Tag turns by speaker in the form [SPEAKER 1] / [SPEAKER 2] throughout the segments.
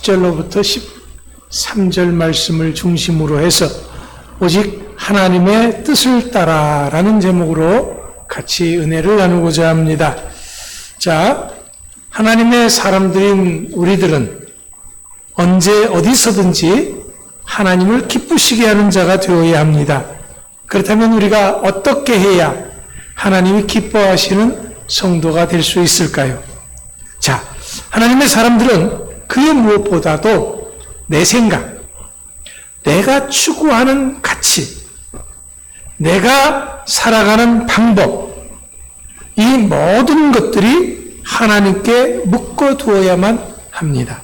[SPEAKER 1] 10절로부터 13절 말씀을 중심으로 해서 오직 하나님의 뜻을 따라라는 제목으로 같이 은혜를 나누고자 합니다. 자, 하나님의 사람들인 우리들은 언제 어디서든지 하나님을 기쁘시게 하는 자가 되어야 합니다. 그렇다면 우리가 어떻게 해야 하나님이 기뻐하시는 성도가 될 수 있을까요? 자, 하나님의 사람들은 그 무엇보다도 내 생각, 내가 추구하는 가치, 내가 살아가는 방법, 이 모든 것들이 하나님께 묶어두어야만 합니다.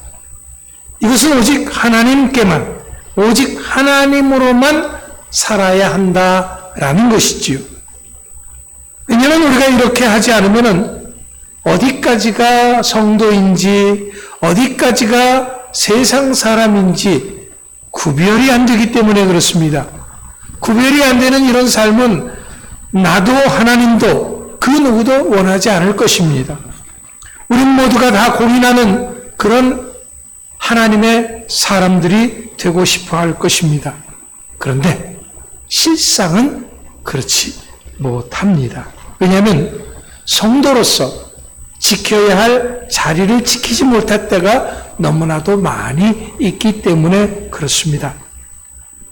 [SPEAKER 1] 이것은 오직 하나님께만, 오직 하나님으로만 살아야 한다라는 것이지요. 왜냐하면 우리가 이렇게 하지 않으면 어디까지가 성도인지 어디까지가 세상 사람인지 구별이 안 되기 때문에 그렇습니다. 구별이 안 되는 이런 삶은 나도 하나님도 그 누구도 원하지 않을 것입니다. 우린 모두가 다 고민하는 그런 하나님의 사람들이 되고 싶어 할 것입니다. 그런데 실상은 그렇지 못합니다. 왜냐하면 성도로서 지켜야 할 자리를 지키지 못할 때가 너무나도 많이 있기 때문에 그렇습니다.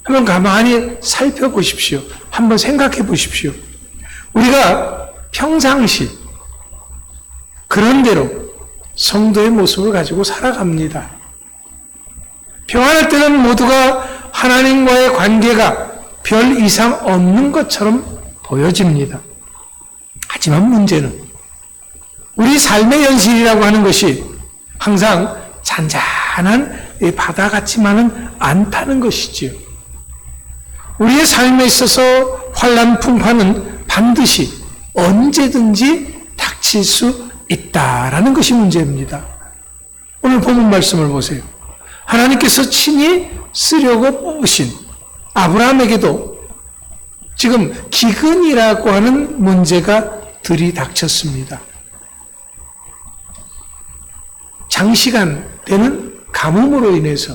[SPEAKER 1] 한번 가만히 살펴보십시오. 한번 생각해 보십시오. 우리가 평상시 그런 대로 성도의 모습을 가지고 살아갑니다. 평안할 때는 모두가 하나님과의 관계가 별 이상 없는 것처럼 보여집니다. 하지만 문제는 우리 삶의 현실이라고 하는 것이 항상 잔잔한 바다 같지만은 않다는 것이지요. 우리의 삶에 있어서 환난 풍파는 반드시 언제든지 닥칠 수 있다라는 것이 문제입니다. 오늘 본문 말씀을 보세요. 하나님께서 친히 쓰려고 뽑으신 아브라함에게도 지금 기근이라고 하는 문제가 들이닥쳤습니다. 장시간 되는 가뭄으로 인해서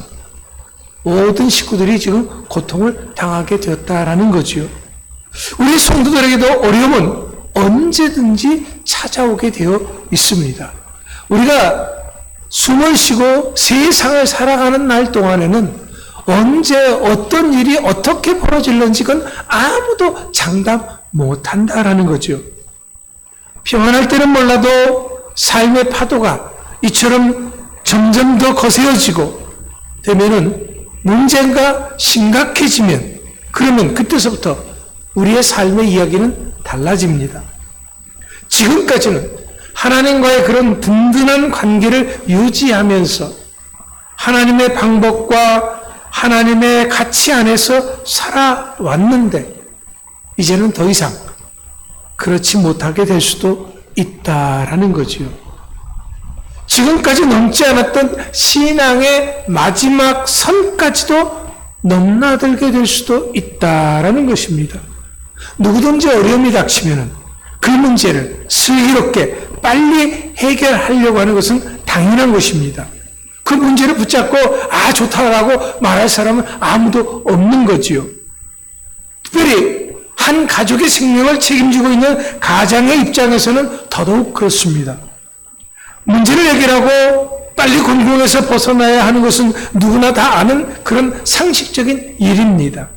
[SPEAKER 1] 모든 식구들이 지금 고통을 당하게 되었다라는 거지요. 우리 성도들에게도 어려움은 언제든지 찾아오게 되어 있습니다. 우리가 숨을 쉬고 세상을 살아가는 날 동안에는 언제 어떤 일이 어떻게 벌어질는지 그건 아무도 장담 못한다라는 거죠. 평안할 때는 몰라도 삶의 파도가 이처럼 점점 더 거세어지고 되면은 문제가 심각해지면 그러면 그때서부터 우리의 삶의 이야기는 달라집니다. 지금까지는 하나님과의 그런 든든한 관계를 유지하면서 하나님의 방법과 하나님의 가치 안에서 살아왔는데 이제는 더 이상 그렇지 못하게 될 수도 있다라는 거지요. 지금까지 넘지 않았던 신앙의 마지막 선까지도 넘나들게 될 수도 있다라는 것입니다. 누구든지 어려움이 닥치면 그 문제를 슬기롭게 빨리 해결하려고 하는 것은 당연한 것입니다. 그 문제를 붙잡고 좋다라고 말할 사람은 아무도 없는 거지요. 특별히 한 가족의 생명을 책임지고 있는 가장의 입장에서는 더더욱 그렇습니다. 문제를 해결하고 빨리 곤궁에서 벗어나야 하는 것은 누구나 다 아는 그런 상식적인 일입니다.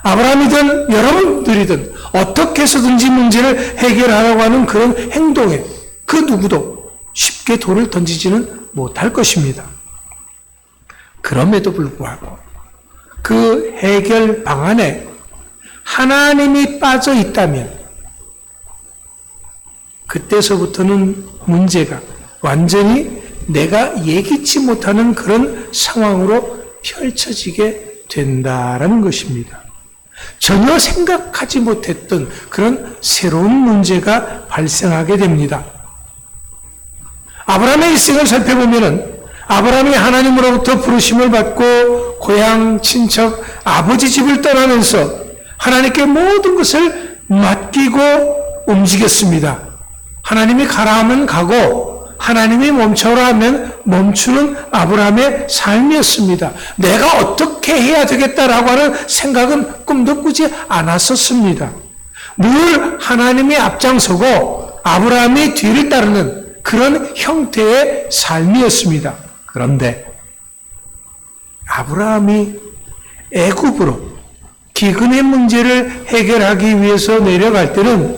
[SPEAKER 1] 아브라함이든 여러분들이든 어떻게 해서든지 문제를 해결하려고 하는 그런 행동에 그 누구도 쉽게 돌을 던지지는 못할 것입니다. 그럼에도 불구하고 그 해결 방안에 하나님이 빠져 있다면 그때서부터는 문제가 완전히 내가 예기치 못하는 그런 상황으로 펼쳐지게 된다라는 것입니다. 전혀 생각하지 못했던 그런 새로운 문제가 발생하게 됩니다. 아브라함의 일생을 살펴보면은 아브라함이 하나님으로부터 부르심을 받고 고향, 친척, 아버지 집을 떠나면서 하나님께 모든 것을 맡기고 움직였습니다. 하나님이 가라 하면 가고 하나님이 멈춰라 하면 멈추는 아브라함의 삶이었습니다. 내가 어떻게 해야 되겠다라고 하는 생각은 꿈도 꾸지 않았었습니다. 늘 하나님이 앞장서고 아브라함이 뒤를 따르는 그런 형태의 삶이었습니다. 그런데 아브라함이 애굽으로 기근의 문제를 해결하기 위해서 내려갈 때는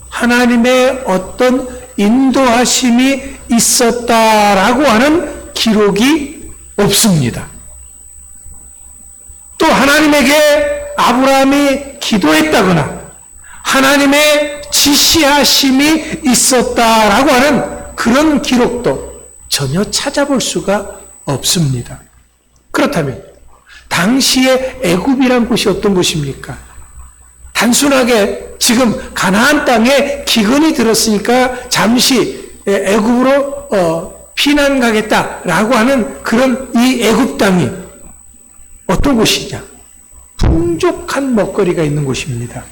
[SPEAKER 1] 하나님의 어떤 인도하심이 있었다라고 하는 기록이 없습니다. 또 하나님에게 아브라함이 기도했다거나 하나님의 지시하심이 있었다라고 하는 그런 기록도 전혀 찾아볼 수가 없습니다. 그렇다면 당시의 애굽이란 곳이 어떤 곳입니까? 단순하게 지금 가나안 땅에 기근이 들었으니까 잠시 애굽으로 피난 가겠다라고 하는 그런 이 애굽 땅이 어떤 곳이냐? 풍족한 먹거리가 있는 곳입니다.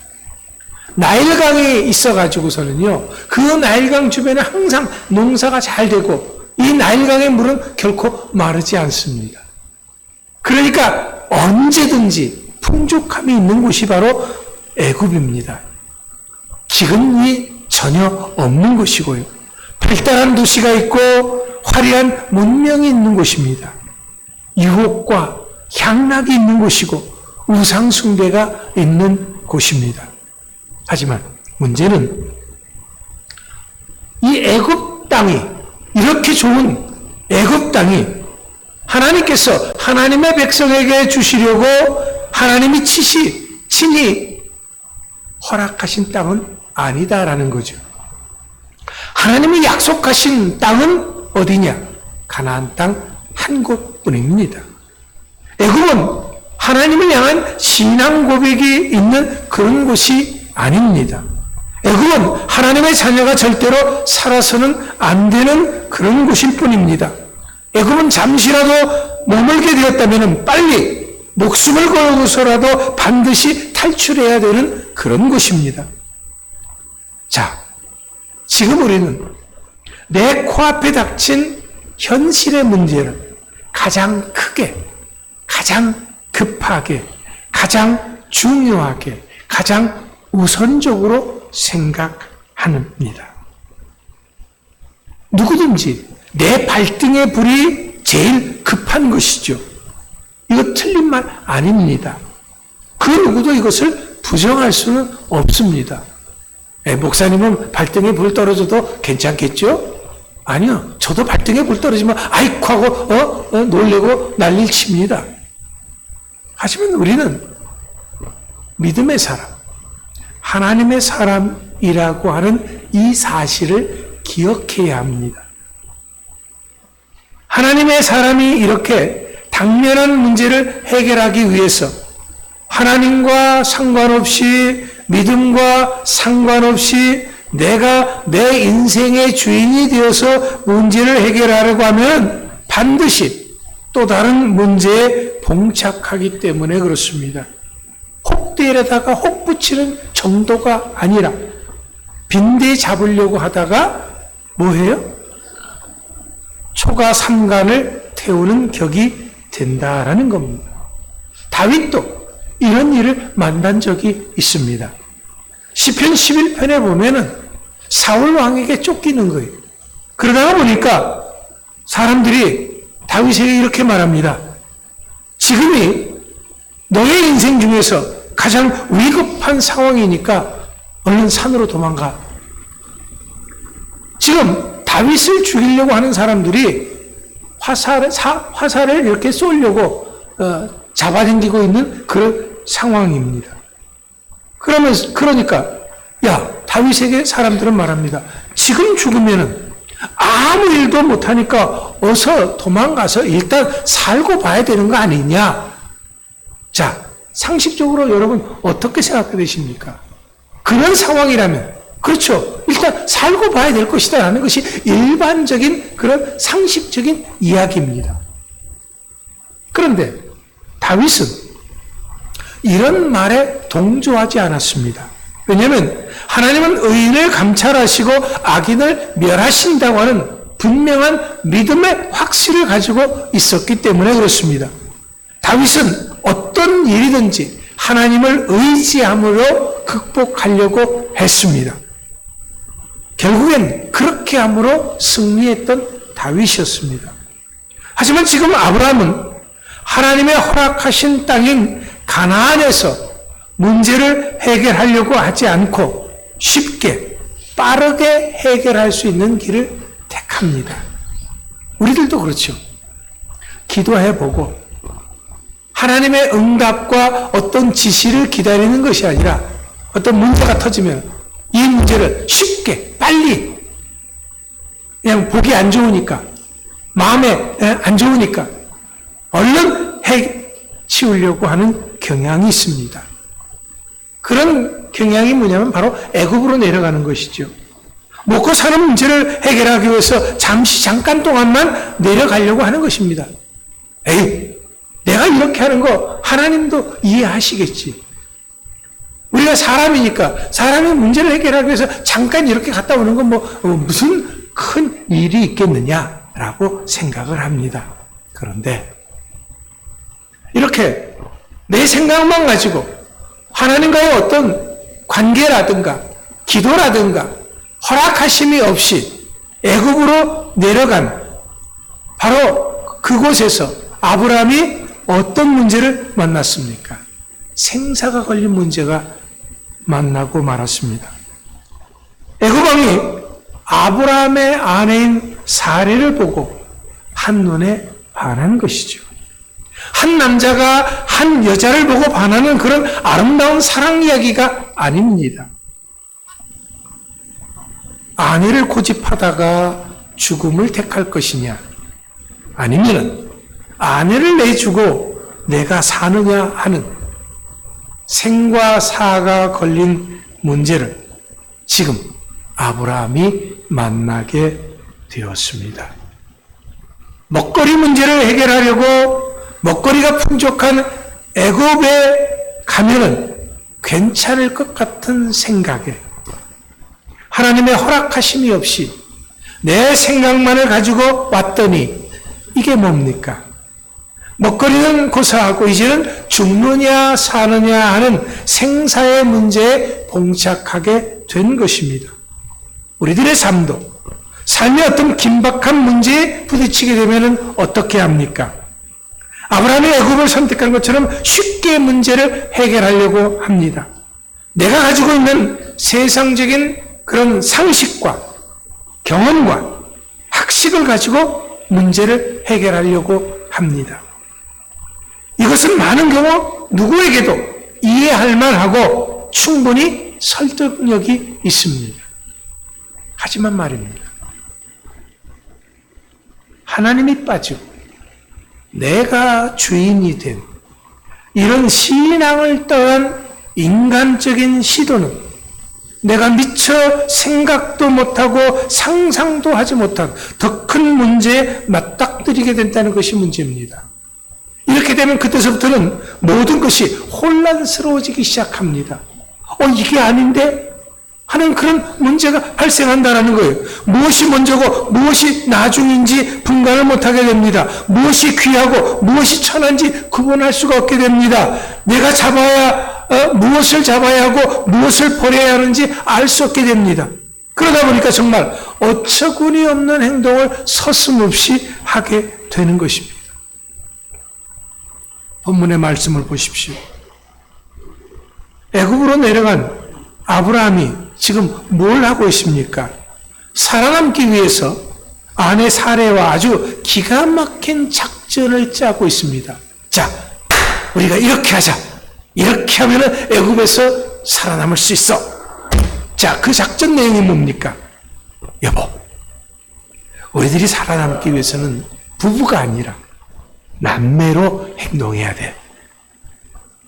[SPEAKER 1] 나일강이 있어가지고서는요, 그 나일강 주변에 항상 농사가 잘 되고 이 나일강의 물은 결코 마르지 않습니다. 그러니까 언제든지 풍족함이 있는 곳이 바로 애굽입니다. 기근이 전혀 없는 곳이고요. 발달한 도시가 있고 화려한 문명이 있는 곳입니다. 유혹과 향락이 있는 곳이고 우상 숭배가 있는 곳입니다. 하지만 문제는 이 애굽 땅이, 이렇게 좋은 애굽 땅이 하나님께서 하나님의 백성에게 주시려고 하나님이 친히 허락하신 땅은 아니다라는 거죠. 하나님이 약속하신 땅은 어디냐? 가나안 땅 한 곳뿐입니다. 애굽은 하나님을 향한 신앙 고백이 있는 그런 곳이 아닙니다. 애굽은 하나님의 자녀가 절대로 살아서는 안 되는 그런 곳일 뿐입니다. 애굽은 잠시라도 머물게 되었다면 빨리 목숨을 걸고서라도 반드시 탈출해야 되는 그런 곳입니다. 자, 지금 우리는 내 코앞에 닥친 현실의 문제를 가장 크게, 가장 급하게, 가장 중요하게, 가장 우선적으로 생각합니다. 누구든지 내 발등의 불이 제일 급한 것이죠. 이거 틀린 말 아닙니다. 그 누구도 이것을 부정할 수는 없습니다. 목사님은 발등에 불 떨어져도 괜찮겠죠? 아니요. 저도 발등에 불 떨어지면 아이쿠 하고 놀래고 난리를 칩니다. 하지만 우리는 믿음의 사람, 하나님의 사람이라고 하는 이 사실을 기억해야 합니다. 하나님의 사람이 이렇게 당면한 문제를 해결하기 위해서 하나님과 상관없이, 믿음과 상관없이 내가 내 인생의 주인이 되어서 문제를 해결하려고 하면 반드시 또 다른 문제에 봉착하기 때문에 그렇습니다. 혹대에다가 혹 붙이는 정도가 아니라 빈대 잡으려고 하다가 뭐해요? 초가 삼간을 태우는 격이 된다라는 겁니다. 다윗도 이런 일을 만난 적이 있습니다. 시편 11편에 보면은 사울 왕에게 쫓기는 거예요. 그러다가 보니까 사람들이 다윗에게 이렇게 말합니다. 지금이 너의 인생 중에서 가장 위급한 상황이니까 얼른 산으로 도망가. 지금 다윗을 죽이려고 하는 사람들이 화살을 이렇게 쏘려고 잡아당기고 있는 그런 상황입니다. 그러니까 다윗에게 사람들은 말합니다. 지금 죽으면은 아무 일도 못하니까 어서 도망가서 일단 살고 봐야 되는 거 아니냐? 자, 상식적으로 여러분 어떻게 생각되십니까? 그런 상황이라면 그렇죠. 일단 살고 봐야 될 것이다 라는 것이 일반적인 그런 상식적인 이야기입니다. 그런데 다윗은 이런 말에 동조하지 않았습니다. 왜냐하면 하나님은 의인을 감찰하시고 악인을 멸하신다고 하는 분명한 믿음의 확신을 가지고 있었기 때문에 그렇습니다. 다윗은 어떤 일이든지 하나님을 의지함으로 극복하려고 했습니다. 결국엔 그렇게 함으로 승리했던 다윗이었습니다. 하지만 지금 아브라함은 하나님의 허락하신 땅인 가나안에서 문제를 해결하려고 하지 않고 쉽게 빠르게 해결할 수 있는 길을 택합니다. 우리들도 그렇죠. 기도해보고 하나님의 응답과 어떤 지시를 기다리는 것이 아니라 어떤 문제가 터지면 이 문제를 쉽게 빨리 그냥 보기 안 좋으니까 마음에 안 좋으니까 얼른 치우려고 하는 경향이 있습니다. 그런 경향이 뭐냐면 바로 애굽으로 내려가는 것이죠. 먹고 사는 문제를 해결하기 위해서 잠깐 동안만 내려가려고 하는 것입니다. 에이, 내가 이렇게 하는 거 하나님도 이해하시겠지. 우리가 사람이니까 사람의 문제를 해결하기 위해서 잠깐 이렇게 갔다 오는 건 무슨 큰 일이 있겠느냐라고 생각을 합니다. 그런데 이렇게 내 생각만 가지고 하나님과의 어떤 관계라든가 기도라든가 허락하심이 없이 애굽으로 내려간 바로 그곳에서 아브라함이 어떤 문제를 만났습니까? 생사가 걸린 문제가 만나고 말았습니다. 애굽 왕이 아브라함의 아내인 사례를 보고 한눈에 반한 것이죠. 한 남자가 한 여자를 보고 반하는 그런 아름다운 사랑 이야기가 아닙니다. 아내를 고집하다가 죽음을 택할 것이냐, 아니면 아내를 내주고 내가 사느냐 하는 생과 사가 걸린 문제를 지금 아브라함이 만나게 되었습니다. 먹거리 문제를 해결하려고 먹거리가 풍족한 애굽에 가면은 괜찮을 것 같은 생각에 하나님의 허락하심이 없이 내 생각만을 가지고 왔더니 이게 뭡니까? 먹거리는 고사하고 이제는 죽느냐 사느냐 하는 생사의 문제에 봉착하게 된 것입니다. 우리들의 삶도 삶의 어떤 긴박한 문제에 부딪히게 되면 어떻게 합니까? 아브라함이 애굽을 선택한 것처럼 쉽게 문제를 해결하려고 합니다. 내가 가지고 있는 세상적인 그런 상식과 경험과 학식을 가지고 문제를 해결하려고 합니다. 이것은 많은 경우 누구에게도 이해할 만하고 충분히 설득력이 있습니다. 하지만 말입니다. 하나님이 빠지고 내가 주인이 된 이런 신앙을 떠난 인간적인 시도는 내가 미처 생각도 못하고 상상도 하지 못한 더 큰 문제에 맞닥뜨리게 된다는 것이 문제입니다. 이렇게 되면 그때서부터는 모든 것이 혼란스러워지기 시작합니다. 이게 아닌데? 하는 그런 문제가 발생한다는 거예요. 무엇이 먼저고 무엇이 나중인지 분간을 못하게 됩니다. 무엇이 귀하고 무엇이 천한지 구분할 수가 없게 됩니다. 내가 무엇을 잡아야 하고 무엇을 버려야 하는지 알 수 없게 됩니다. 그러다 보니까 정말 어처구니 없는 행동을 서슴없이 하게 되는 것입니다. 본문의 말씀을 보십시오. 애굽으로 내려간 아브라함이 지금 뭘 하고 있습니까? 살아남기 위해서 아내 사례와 아주 기가 막힌 작전을 짜고 있습니다. 자, 우리가 이렇게 하자. 이렇게 하면 애굽에서 살아남을 수 있어. 자, 그 작전 내용이 뭡니까? 여보, 우리들이 살아남기 위해서는 부부가 아니라 남매로 행동해야 돼.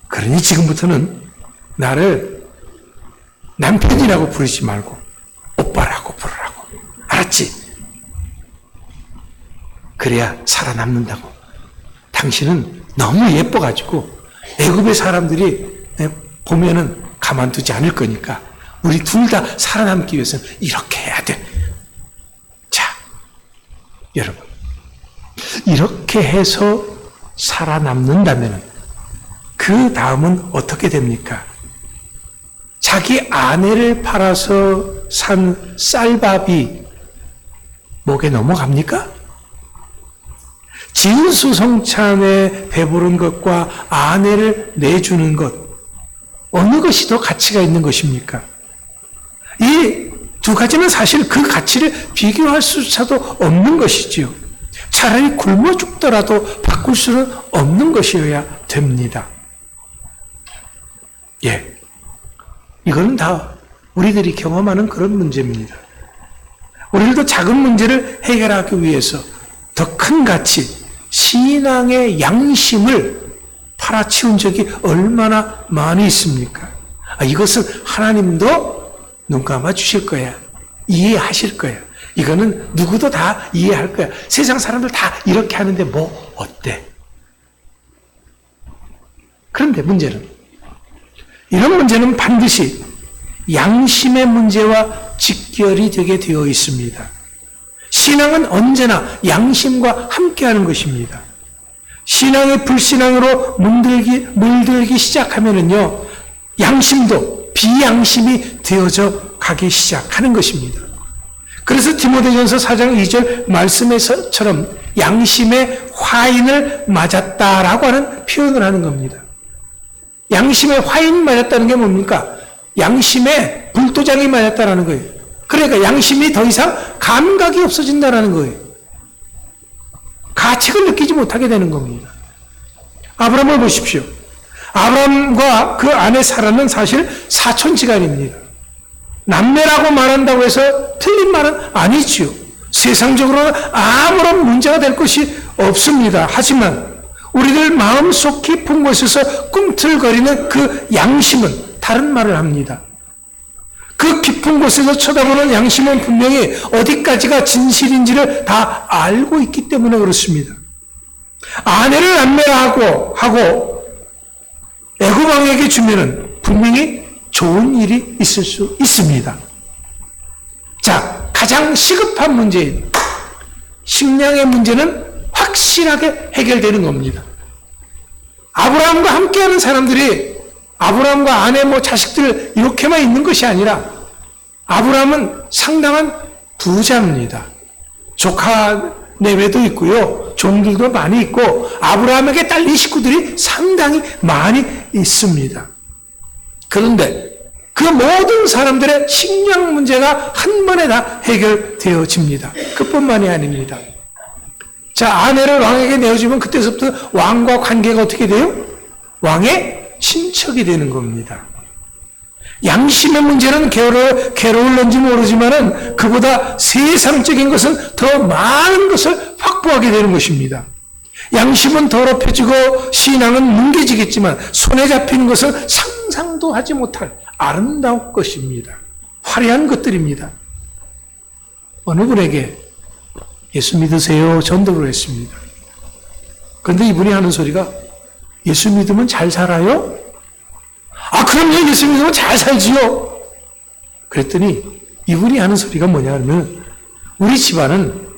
[SPEAKER 1] 그러니 지금부터는 나를 남편이라고 부르지 말고 오빠라고 부르라고. 알았지? 그래야 살아남는다고. 당신은 너무 예뻐가지고 애굽의 사람들이 보면은 가만두지 않을 거니까 우리 둘 다 살아남기 위해서는 이렇게 해야 돼. 자, 여러분, 이렇게 해서 살아남는다면 그 다음은 어떻게 됩니까? 자기 아내를 팔아서 산 쌀밥이 목에 넘어갑니까? 진수성찬에 배부른 것과 아내를 내주는 것, 어느 것이 더 가치가 있는 것입니까? 이 두 가지는 사실 그 가치를 비교할 수차도 없는 것이지요. 차라리 굶어 죽더라도 바꿀 수는 없는 것이어야 됩니다. 예. 이거는 다 우리들이 경험하는 그런 문제입니다. 우리들도 작은 문제를 해결하기 위해서 더 큰 가치, 신앙의 양심을 팔아치운 적이 얼마나 많이 있습니까? 이것은 하나님도 눈 감아 주실 거야. 이해하실 거야. 이거는 누구도 다 이해할 거야. 세상 사람들 다 이렇게 하는데 뭐 어때? 그런데 문제는, 이런 문제는 반드시 양심의 문제와 직결이 되게 되어 있습니다. 신앙은 언제나 양심과 함께하는 것입니다. 신앙이 불신앙으로 물들기 시작하면은요, 양심도 비양심이 되어져 가기 시작하는 것입니다. 그래서 디모데전서 4장 2절 말씀에서처럼 양심의 화인을 맞았다라고 하는 표현을 하는 겁니다. 양심의 화인 맞았다는 게 뭡니까? 양심의 불도장이 맞았다라는 거예요. 그러니까 양심이 더 이상 감각이 없어진다라는 거예요. 가책을 느끼지 못하게 되는 겁니다. 아브라함을 보십시오. 아브라함과 그 아내 사라는 사실 사촌지간입니다. 남매라고 말한다고 해서 틀린 말은 아니지요. 세상적으로는 아무런 문제가 될 것이 없습니다. 하지만 우리들 마음속 깊은 곳에서 꿈틀거리는 그 양심은 다른 말을 합니다. 그 깊은 곳에서 쳐다보는 양심은 분명히 어디까지가 진실인지를 다 알고 있기 때문에 그렇습니다. 아내를 남매라고 하고 애굽왕에게 주면은 분명히 좋은 일이 있을 수 있습니다. 자, 가장 시급한 문제인 식량의 문제는 확실하게 해결되는 겁니다. 아브라함과 함께하는 사람들이 아브라함과 아내 자식들 이렇게만 있는 것이 아니라 아브라함은 상당한 부자입니다. 조카 내외도 있고요. 종들도 많이 있고 아브라함에게 딸린 식구들이 상당히 많이 있습니다. 그런데 그 모든 사람들의 식량 문제가 한 번에 다 해결되어집니다. 그뿐만이 아닙니다. 자, 아내를 왕에게 내어주면 그때서부터 왕과 관계가 어떻게 돼요? 왕의 친척이 되는 겁니다. 양심의 문제는 괴로울는지 모르지만은 그보다 세상적인 것은 더 많은 것을 확보하게 되는 것입니다. 양심은 더럽혀지고 신앙은 뭉개지겠지만 손에 잡히는 것은 상상도 하지 못할 아름다운 것입니다. 화려한 것들입니다. 어느 분에게 예수 믿으세요 전도를 했습니다. 그런데 이분이 하는 소리가 예수 믿으면 잘 살아요? 그럼요. 예수 믿으면 잘 살지요. 그랬더니 이분이 하는 소리가 뭐냐 하면 우리 집안은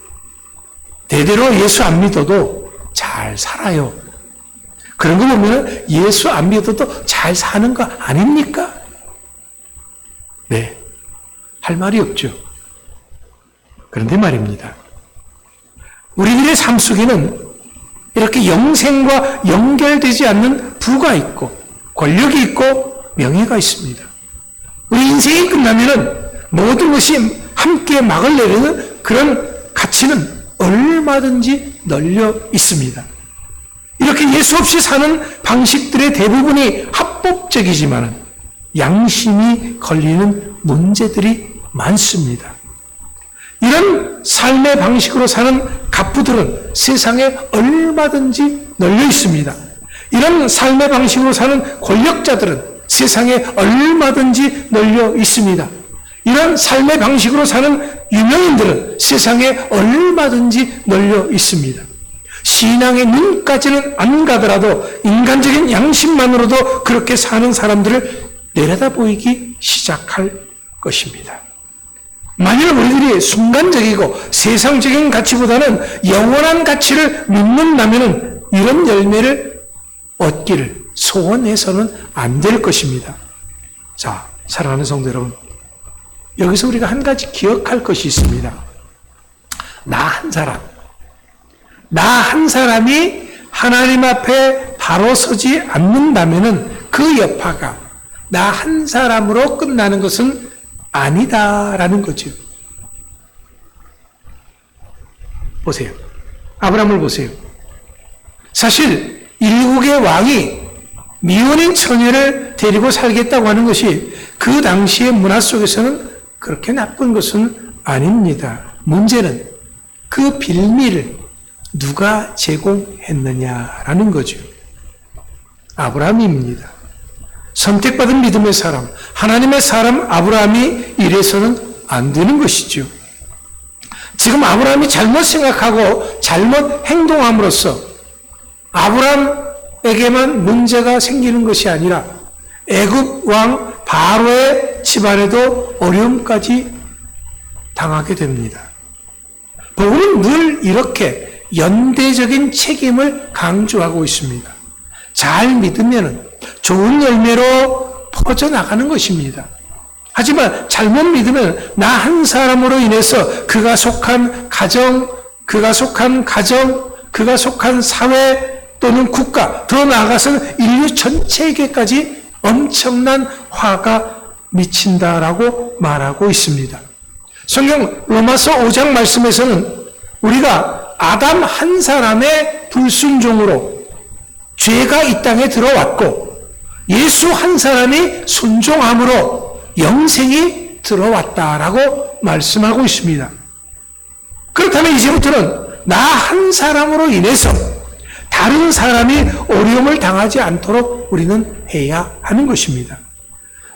[SPEAKER 1] 대대로 예수 안 믿어도 잘 살아요. 그런 거 보면 예수 안 믿어도 잘 사는 거 아닙니까? 네. 할 말이 없죠. 그런데 말입니다. 우리들의 삶 속에는 이렇게 영생과 연결되지 않는 부가 있고 권력이 있고 명예가 있습니다. 우리 인생이 끝나면은 모든 것이 함께 막을 내리는 그런 가치는 얼마든지 널려 있습니다. 이렇게 예수 없이 사는 방식들의 대부분이 합법적이지만 양심이 걸리는 문제들이 많습니다. 이런 삶의 방식으로 사는 갑부들은 세상에 얼마든지 널려 있습니다. 이런 삶의 방식으로 사는 권력자들은 세상에 얼마든지 널려 있습니다. 이런 삶의 방식으로 사는 유명인들은 세상에 얼마든지 널려 있습니다. 신앙의 눈까지는 안 가더라도 인간적인 양심만으로도 그렇게 사는 사람들을 내려다 보이기 시작할 것입니다. 만일 우리들이 순간적이고 세상적인 가치보다는 영원한 가치를 믿는다면 이런 열매를 얻기를 소원해서는 안 될 것입니다. 자, 사랑하는 성도 여러분, 여기서 우리가 한 가지 기억할 것이 있습니다. 나 한 사람이 하나님 앞에 바로 서지 않는다면 그 여파가 나 한 사람으로 끝나는 것은 아니다라는 거죠. 보세요. 아브라함을 보세요. 사실 일국의 왕이 미혼인 처녀를 데리고 살겠다고 하는 것이 그 당시의 문화 속에서는 그렇게 나쁜 것은 아닙니다. 문제는 그 빌미를 누가 제공했느냐라는 거죠. 아브라함입니다. 선택받은 믿음의 사람, 하나님의 사람 아브라함이 이래서는 안 되는 것이죠. 지금 아브라함이 잘못 생각하고 잘못 행동함으로써 아브라함에게만 문제가 생기는 것이 아니라 애굽 왕 바로의 집안에도 어려움까지 당하게 됩니다. 복음은 늘 이렇게 연대적인 책임을 강조하고 있습니다. 잘 믿으면 좋은 열매로 퍼져나가는 것입니다. 하지만 잘못 믿으면 나 한 사람으로 인해서 그가 속한 가정, 그가 속한 사회 또는 국가, 더 나아가서는 인류 전체에게까지 엄청난 화가 미친다라고 말하고 있습니다. 성경 로마서 5장 말씀에서는 우리가 아담 한 사람의 불순종으로 죄가 이 땅에 들어왔고 예수 한 사람이 순종함으로 영생이 들어왔다라고 말씀하고 있습니다. 그렇다면 이제부터는 나 한 사람으로 인해서 다른 사람이 어려움을 당하지 않도록 우리는 해야 하는 것입니다.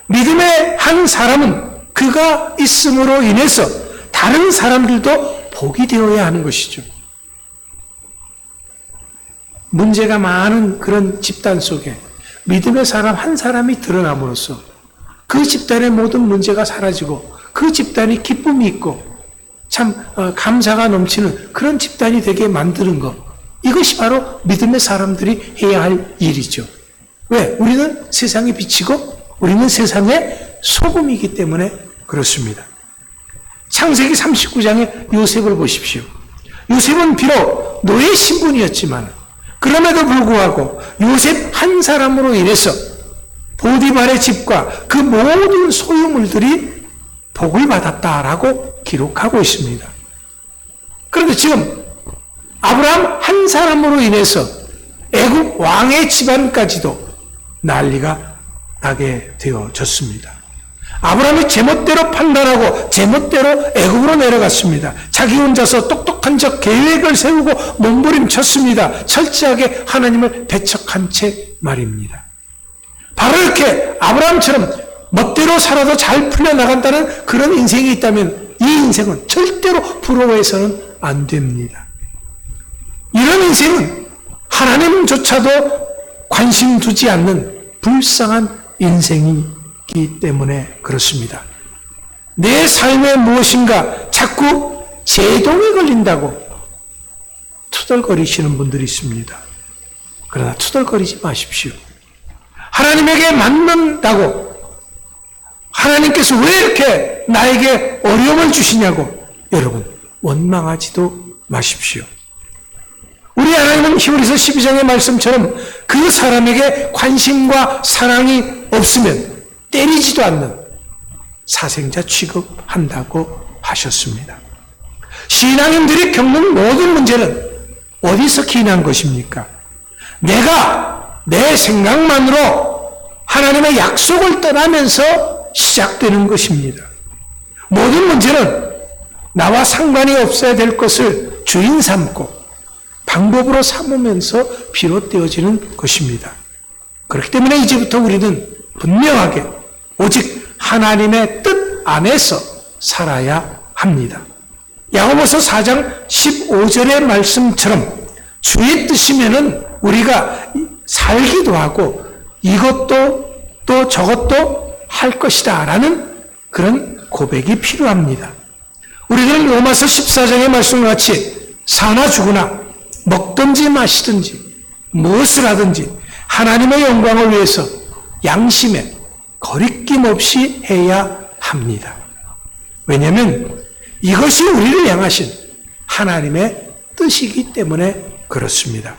[SPEAKER 1] 믿음의 한 사람은 그가 있음으로 인해서 다른 사람들도 복이 되어야 하는 것이죠. 문제가 많은 그런 집단 속에 믿음의 사람 한 사람이 드러남으로써 그 집단의 모든 문제가 사라지고 그 집단이 기쁨이 있고 참 감사가 넘치는 그런 집단이 되게 만드는 것, 이것이 바로 믿음의 사람들이 해야 할 일이죠. 왜? 우리는 세상의 빛이고 우리는 세상의 소금이기 때문에 그렇습니다. 창세기 39장의 요셉을 보십시오. 요셉은 비록 노예 신분이었지만 그럼에도 불구하고 요셉 한 사람으로 인해서 보디발의 집과 그 모든 소유물들이 복을 받았다라고 기록하고 있습니다. 그런데 지금 아브라함 한 사람으로 인해서 애굽 왕의 집안까지도 난리가 나게 되어졌습니다. 아브라함이 제멋대로 판단하고 제멋대로 애굽으로 내려갔습니다. 자기 혼자서 똑똑한 척 계획을 세우고 몸부림쳤습니다. 철저하게 하나님을 배척한 채 말입니다. 바로 이렇게 아브라함처럼 멋대로 살아도 잘 풀려나간다는 그런 인생이 있다면 이 인생은 절대로 부러워해서는 안 됩니다. 이런 인생은 하나님조차도 관심 두지 않는 불쌍한 인생이기 때문에 그렇습니다. 내 삶에 무엇인가 자꾸 제동이 걸린다고 투덜거리시는 분들이 있습니다. 그러나 투덜거리지 마십시오. 하나님에게 맞는다고 하나님께서 왜 이렇게 나에게 어려움을 주시냐고 여러분 원망하지도 마십시오. 우리 하나님은 히브리서 12장의 말씀처럼 그 사람에게 관심과 사랑이 없으면 때리지도 않는 사생자 취급한다고 하셨습니다. 신앙인들이 겪는 모든 문제는 어디서 기인한 것입니까? 내가 내 생각만으로 하나님의 약속을 떠나면서 시작되는 것입니다. 모든 문제는 나와 상관이 없어야 될 것을 주인 삼고 방법으로 삼으면서 비롯되어지는 것입니다. 그렇기 때문에 이제부터 우리는 분명하게 오직 하나님의 뜻 안에서 살아야 합니다. 야고보서 4장 15절의 말씀처럼 주의 뜻이면은 우리가 살기도 하고 이것도 또 저것도 할 것이다 라는 그런 고백이 필요합니다. 우리는 로마서 14장의 말씀과 같이 사나 죽으나 먹든지 마시든지 무엇을 하든지 하나님의 영광을 위해서 양심에 거리낌 없이 해야 합니다. 왜냐하면 이것이 우리를 향하신 하나님의 뜻이기 때문에 그렇습니다.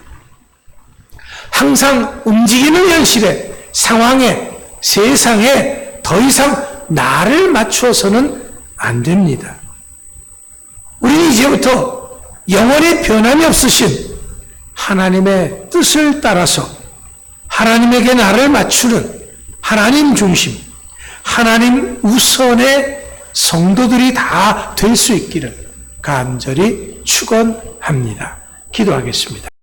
[SPEAKER 1] 항상 움직이는 현실에, 상황에, 세상에 더 이상 나를 맞추어서는 안 됩니다. 우리는 이제부터 영원히 변함이 없으신 하나님의 뜻을 따라서 하나님에게 나를 맞추는 하나님 중심, 하나님 우선의 성도들이 다 될 수 있기를 간절히 축원합니다. 기도하겠습니다.